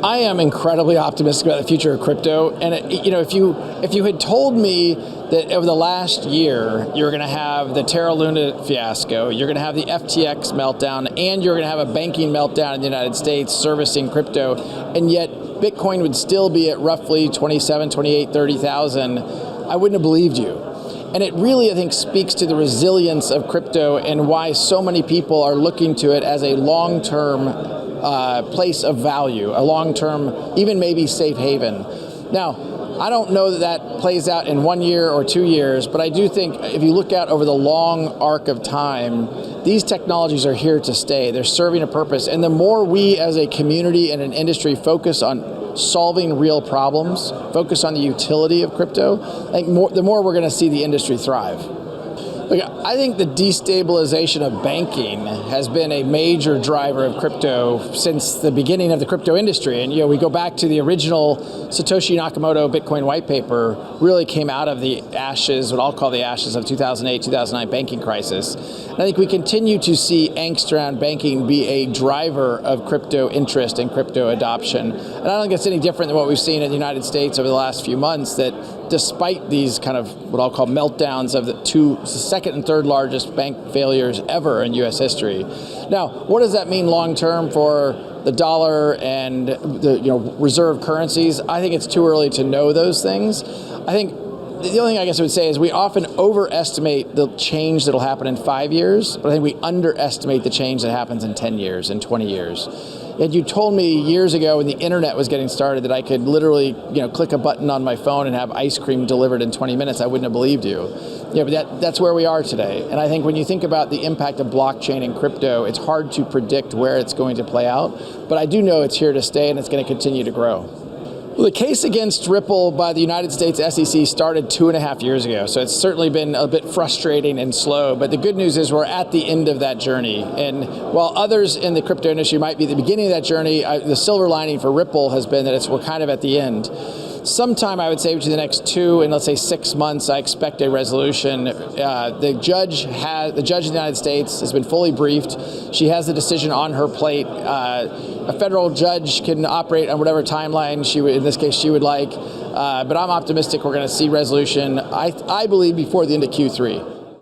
I am incredibly optimistic about the future of crypto, and if you had told me that over the last year you're going to have the Terra Luna fiasco, you're going to have the FTX meltdown, and you're going to have a banking meltdown in the United States servicing crypto, and yet Bitcoin would still be at roughly 27, 28, 30,000, I wouldn't have believed you. And it really, I think, speaks to the resilience of crypto and why so many people are looking to it as a long-term place of value, a long-term, even maybe safe haven. Now, I don't know that that plays out in 1 year or 2 years, but I do think if you look out over the long arc of time, these technologies are here to stay. They're serving a purpose. And the more we as a community and an industry focus on solving real problems, focus on the utility of crypto, I think the more we're going to see the industry thrive. Look, I think the destabilization of banking has been a major driver of crypto since the beginning of the crypto industry. And we go back to the original Satoshi Nakamoto Bitcoin white paper, really came out of the ashes, what I'll call the ashes of 2008, 2009 banking crisis. And I think we continue to see angst around banking be a driver of crypto interest and crypto adoption. And I don't think it's any different than what we've seen in the United States over the last few months, that despite these kind of what I'll call meltdowns of the second and third largest bank failures ever in U.S. history. Now, what does that mean long term for the dollar and the reserve currencies? I think it's too early to know those things. I think the only thing I guess I would say is we often overestimate the change that'll happen in 5 years, but I think we underestimate the change that happens in 10 years and 20 years. And you told me years ago when the internet was getting started that I could literally, click a button on my phone and have ice cream delivered in 20 minutes. I wouldn't have believed you. But that's where we are today. And I think when you think about the impact of blockchain and crypto, it's hard to predict where it's going to play out. But I do know it's here to stay and it's going to continue to grow. Well, the case against Ripple by the United States SEC started 2.5 years ago, so it's certainly been a bit frustrating and slow, but the good news is we're at the end of that journey. And while others in the crypto industry might be at the beginning of that journey, the silver lining for Ripple has been that we're kind of at the end. Sometime, I would say, between the next 2 and let's say 6 months, I expect a resolution. The judge in the United States has been fully briefed. She has the decision on her plate. A federal judge can operate on whatever timeline in this case she would like. But I'm optimistic we're going to see resolution, I believe, before the end of Q3.